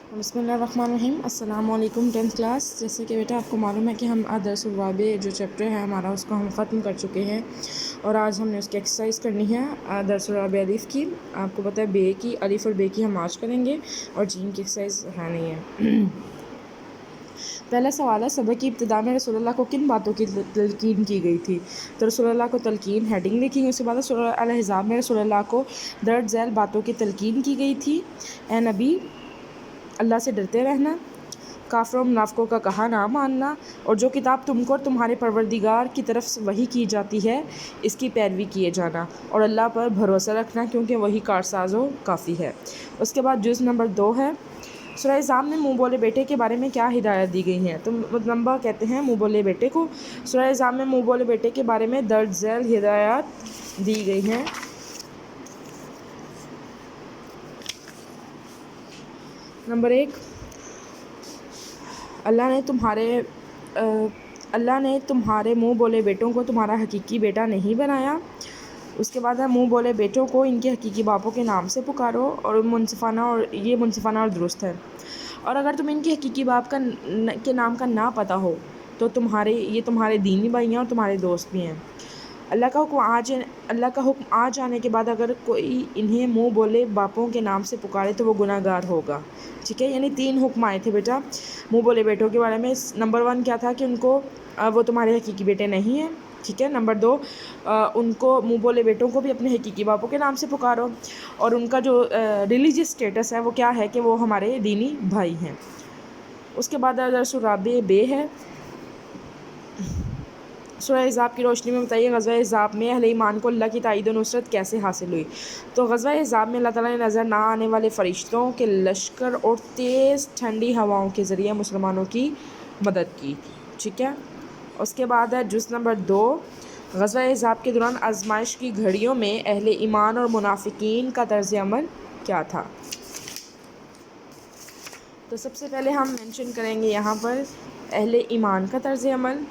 بسم اللہ الرحمن الرحیم۔ السلام علیکم 10th کلاس۔ جیسے کہ بیٹا آپ کو معلوم ہے کہ ہم درس الرابع جو چیپٹر ہے ہمارا اس کو ہم ختم کر چکے ہیں، اور آج ہم نے اس کی ایکسرسائز کرنی ہے درس الرابع الف کی۔ آپ کو پتہ ہے بے کی، الف اور بے کی ہم آج کریں گے، اور جیم کی ایکسرسائز ہے نہیں ہے۔ پہلا سوال ہے، سبق کی ابتدا میں رسول اللہ کو کن باتوں کی تلقین کی گئی تھی؟ تو رسول اللہ کو تلقین ہیڈنگ لکھی گئی۔ اس کے بعد سورہ الاحزاب میں رسول اللہ کو درج ذیل باتوں کی تلقین کی گئی تھی۔ اے نبی، اللہ سے ڈرتے رہنا، کافروں و منافقوں کا کہا نہ ماننا، اور جو کتاب تم کو اور تمہارے پروردگار کی طرف سے وحی کی جاتی ہے اس کی پیروی کیے جانا، اور اللہ پر بھروسہ رکھنا کیونکہ وہی کارساز و کافی ہے۔ اس کے بعد جز نمبر 2 ہے، سورہ احزاب میں منہ بولے بیٹے کے بارے میں کیا ہدایت دی گئی ہیں؟ تو نمبر کہتے ہیں منہ بولے بیٹے کو۔ سورہ احزاب میں منہ بولے بیٹے کے بارے میں درج ذیل ہدایات دی گئی ہیں۔ نمبر 1، اللہ نے تمہارے منہ بولے بیٹوں کو تمہارا حقیقی بیٹا نہیں بنایا۔ اس کے بعد ہے منہ بولے بیٹوں کو ان کے حقیقی باپوں کے نام سے پکارو، اور یہ منصفانہ اور درست ہے۔ اور اگر تم ان کے حقیقی باپ کے نام کا نہ پتہ ہو تو یہ تمہارے دینی بھائی ہیں اور تمہارے دوست بھی ہیں۔ اللہ کا حکم آ جانے کے بعد اگر کوئی انہیں منہ بولے باپوں کے نام سے پکارے تو وہ گناہ گار ہوگا۔ ٹھیک ہے، یعنی 3 حکم آئے تھے بیٹا منہ بولے بیٹوں کے بارے میں۔ نمبر 1 کیا تھا کہ وہ تمہارے حقیقی بیٹے نہیں ہیں۔ ٹھیک ہے، نمبر 2، ان کو منہ بولے بیٹوں کو بھی اپنے حقیقی باپوں کے نام سے پکارو، اور ان کا جو ریلیجیس اسٹیٹس ہے وہ کیا ہے کہ وہ ہمارے دینی بھائی ہیں۔ اس کے بعد درس الرابع بے ہے۔ سورہ احزاب کی روشنی میں بتائیے غزوہ احزاب میں اہل ایمان کو اللہ کی تائید و نصرت کیسے حاصل ہوئی؟ تو غزوہ احزاب میں اللہ تعالیٰ نے نظر نہ آنے والے فرشتوں کے لشکر اور تیز ٹھنڈی ہواؤں کے ذریعے مسلمانوں کی مدد کی۔ ٹھیک ہے، اس کے بعد ہے جز نمبر 2، غزوہ احزاب کے دوران آزمائش کی گھڑیوں میں اہل ایمان اور منافقین کا طرز عمل کیا تھا؟ تو سب سے پہلے ہم مینشن کریں گے یہاں پر اہل ایمان کا طرز عمل۔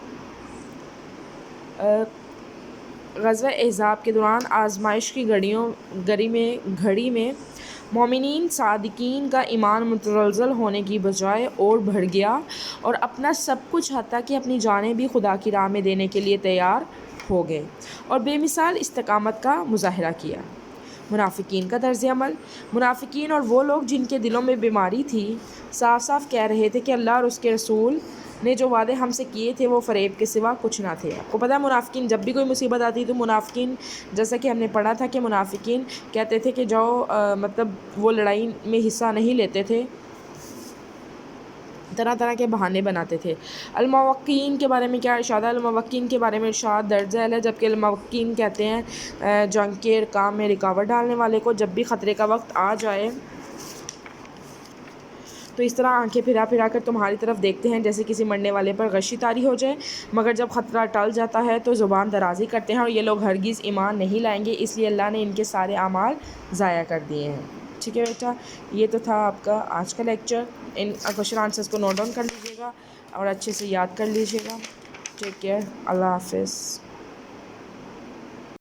غزوہ احزاب کے دوران آزمائش کی گھڑی میں مومنین صادقین کا ایمان متزلزل ہونے کی بجائے اور بڑھ گیا، اور اپنا سب کچھ حتیٰ کہ اپنی جانیں بھی خدا کی راہ میں دینے کے لیے تیار ہو گئے اور بے مثال استقامت کا مظاہرہ کیا۔ منافقین کا طرز عمل، منافقین اور وہ لوگ جن کے دلوں میں بیماری تھی صاف صاف کہہ رہے تھے کہ اللہ اور اس کے رسول نے جو وعدے ہم سے کیے تھے وہ فریب کے سوا کچھ نہ تھے۔ آپ کو پتہ ہے منافقین جب بھی کوئی مصیبت آتی تو منافقین، جیسا کہ ہم نے پڑھا تھا کہ منافقین کہتے تھے کہ مطلب وہ لڑائی میں حصہ نہیں لیتے تھے، طرح طرح کے بہانے بناتے تھے۔ الموقعین کے بارے میں کیا ارشاد ہے؟ الموقعین کے بارے میں ارشاد درج ذیل ہے، جبکہ الموقعین کہتے ہیں جنگ کے کام میں رکاوٹ ڈالنے والے کو۔ جب بھی خطرے کا وقت آ جائے تو اس طرح آنکھیں پھرا کر تمہاری طرف دیکھتے ہیں جیسے کسی مرنے والے پر غشی طاری ہو جائے، مگر جب خطرہ ٹل جاتا ہے تو زبان درازی کرتے ہیں، اور یہ لوگ ہرگز ایمان نہیں لائیں گے، اس لیے اللہ نے ان کے سارے اعمال ضائع کر دیے ہیں۔ ٹھیک ہے بیٹا، یہ تو تھا آپ کا آج کا لیکچر۔ ان کویشچن آنسرز کو نوٹ ڈاؤن کر لیجیے گا اور اچھے سے یاد کر لیجیے گا۔ ٹیک کیئر، اللہ حافظ۔